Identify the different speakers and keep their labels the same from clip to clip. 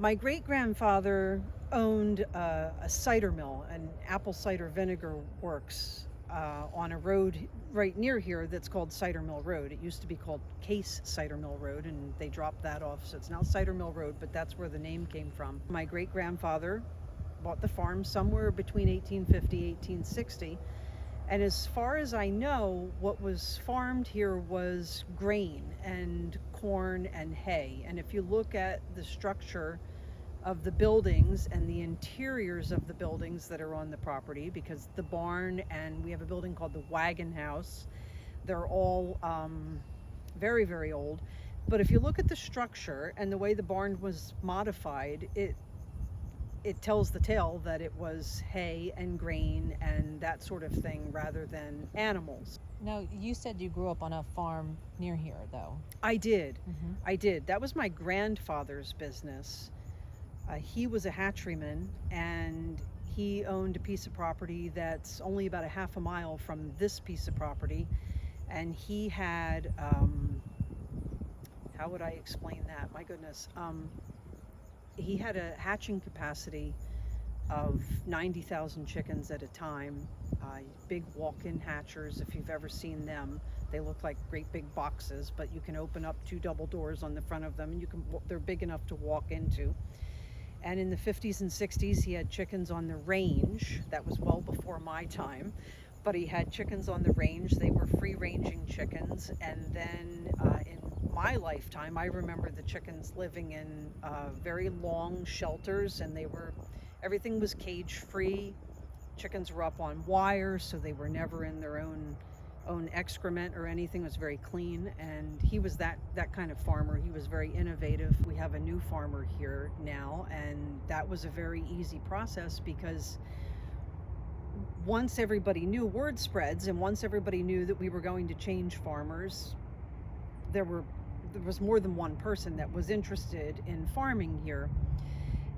Speaker 1: My great-grandfather owned a cider mill, an apple cider vinegar works on a road right near here that's called Cider Mill Road. It used to be called Case Cider Mill Road, and they dropped that off, so it's now Cider Mill Road, but that's where the name came from. My great-grandfather bought the farm somewhere between 1850 and 1860, and as far as I know, what was farmed here was grain and corn and hay. And if you look at the structure of the buildings and the interiors of the buildings that are on the property, because the barn and we have a building called the Wagon House, they're all very, very old. But if you look at the structure and the way the barn was modified, it tells the tale that it was hay and grain and that sort of thing rather than animals.
Speaker 2: Now, you said you grew up on a farm near here, though.
Speaker 1: I did. I did. That was my grandfather's business. He was a hatcheryman, and he owned a piece of property that's only about a half a mile from this piece of property. And he had, how would I explain that? My goodness. He had a hatching capacity of 90,000 chickens at a time. Big walk-in hatchers, if you've ever seen them. They look like great big boxes, but you can open up 2 double doors on the front of them, and they're big enough to walk into. And in the 50s and 60s, he had chickens on the range. That was well before my time, but he had chickens on the range. They were free-ranging chickens. And then in my lifetime, I remember the chickens living in very long shelters, and everything was cage-free. Chickens were up on wires, so they were never in their own excrement or anything. It was very clean, and he was that kind of farmer. He was very innovative. We have a new farmer here now, and that was a very easy process because once everybody knew, word spreads, and once everybody knew that we were going to change farmers, there was more than one person that was interested in farming here.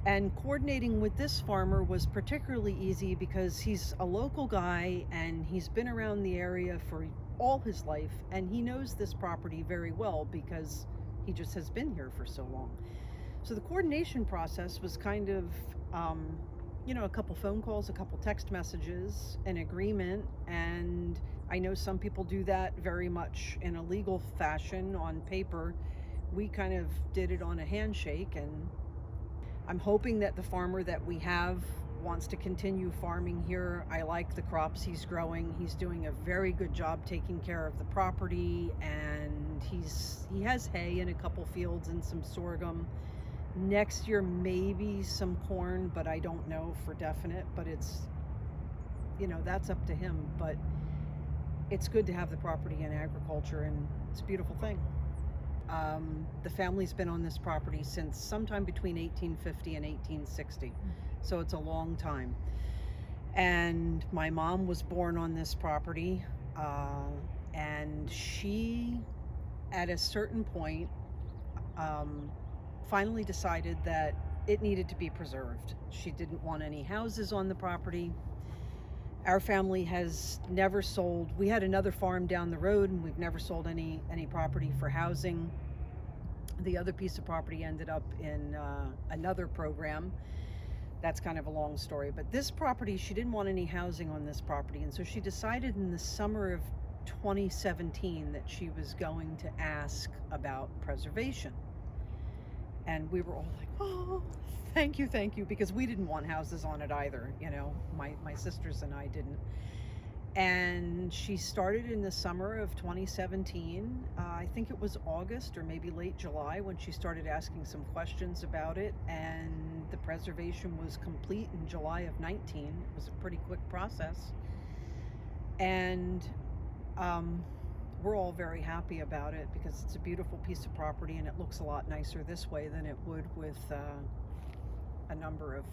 Speaker 1: And coordinating with this farmer was particularly easy because he's a local guy and he's been around the area for all his life, and he knows this property very well because he just has been here for so long. So the coordination process was kind of, a couple phone calls, a couple text messages, an agreement, and I know some people do that very much in a legal fashion on paper. We kind of did it on a handshake, and I'm hoping that the farmer that we have wants to continue farming here. I like the crops he's growing. He's doing a very good job taking care of the property, and he has hay in a couple fields and some sorghum. Next year, maybe some corn, but I don't know for definite, but it's, that's up to him. But it's good to have the property in agriculture, and it's a beautiful thing. The family's been on this property since sometime between 1850 and 1860, so it's a long time. And my mom was born on this property, and she, at a certain point, finally decided that it needed to be preserved. She didn't want any houses on the property. Our family has never sold. We had another farm down the road, and we've never sold any property for housing. The other piece of property ended up in another program. That's kind of a long story. But this property, she didn't want any housing on this property, and so she decided in the summer of 2017 that she was going to ask about preservation. And we were all like, oh, thank you, because we didn't want houses on it either. My sisters and I didn't. And she started in the summer of 2017. I think it was August or maybe late July when she started asking some questions about it. And the preservation was complete in July of 19. It was a pretty quick process. And we're all very happy about it because it's a beautiful piece of property, and it looks a lot nicer this way than it would with a number of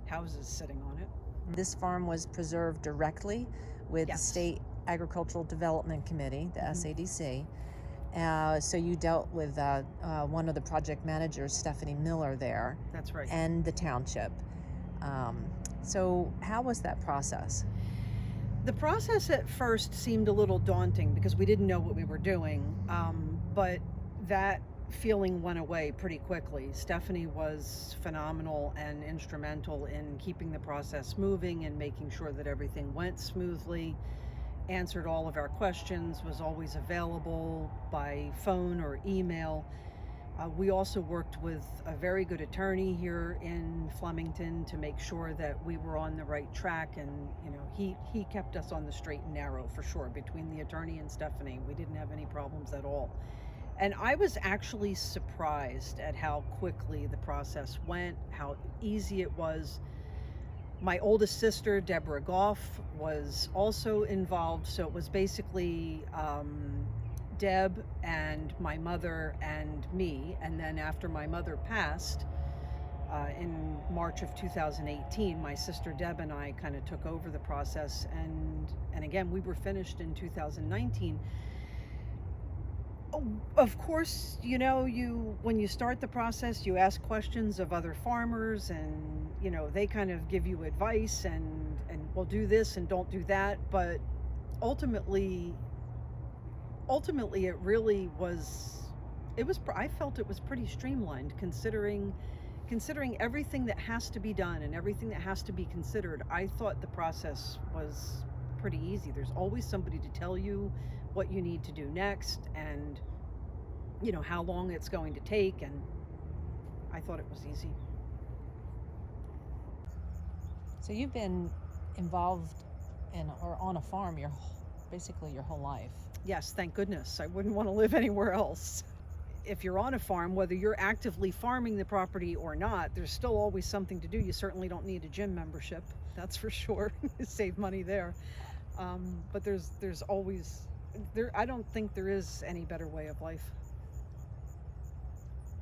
Speaker 1: houses sitting on it.
Speaker 2: This farm was preserved directly with
Speaker 1: Yes.
Speaker 2: the State Agricultural Development Committee, the SADC. So you dealt with one of the project managers, Stephanie Miller, there.
Speaker 1: That's right.
Speaker 2: And the township. So how was that process?
Speaker 1: The process at first seemed a little daunting because we didn't know what we were doing, but that feeling went away pretty quickly. Stephanie was phenomenal and instrumental in keeping the process moving and making sure that everything went smoothly, answered all of our questions, was always available by phone or email. We also worked with a very good attorney here in Flemington to make sure that we were on the right track, and he kept us on the straight and narrow for sure. Between the attorney and Stephanie, we didn't have any problems at all. And I was actually surprised at how quickly the process went, how easy it was. My oldest sister, Deborah Goff, was also involved, so it was basically Deb and my mother and me. And then after my mother passed in March of 2018, my sister Deb and I kind of took over the process, and again, we were finished in 2019. Of course, when you start the process, you ask questions of other farmers, and they kind of give you advice and well, do this and don't do that. But ultimately it really was. I felt it was pretty streamlined, considering everything that has to be done and everything that has to be considered. I thought the process was pretty easy. There's always somebody to tell you what you need to do next, and how long it's going to take, and I thought it was easy.
Speaker 2: So you've been involved in or on a farm basically your whole life.
Speaker 1: Yes, thank goodness. I wouldn't want to live anywhere else. If you're on a farm, whether you're actively farming the property or not, there's still always something to do. You certainly don't need a gym membership, that's for sure. Save money there. But there's always I don't think there is any better way of life.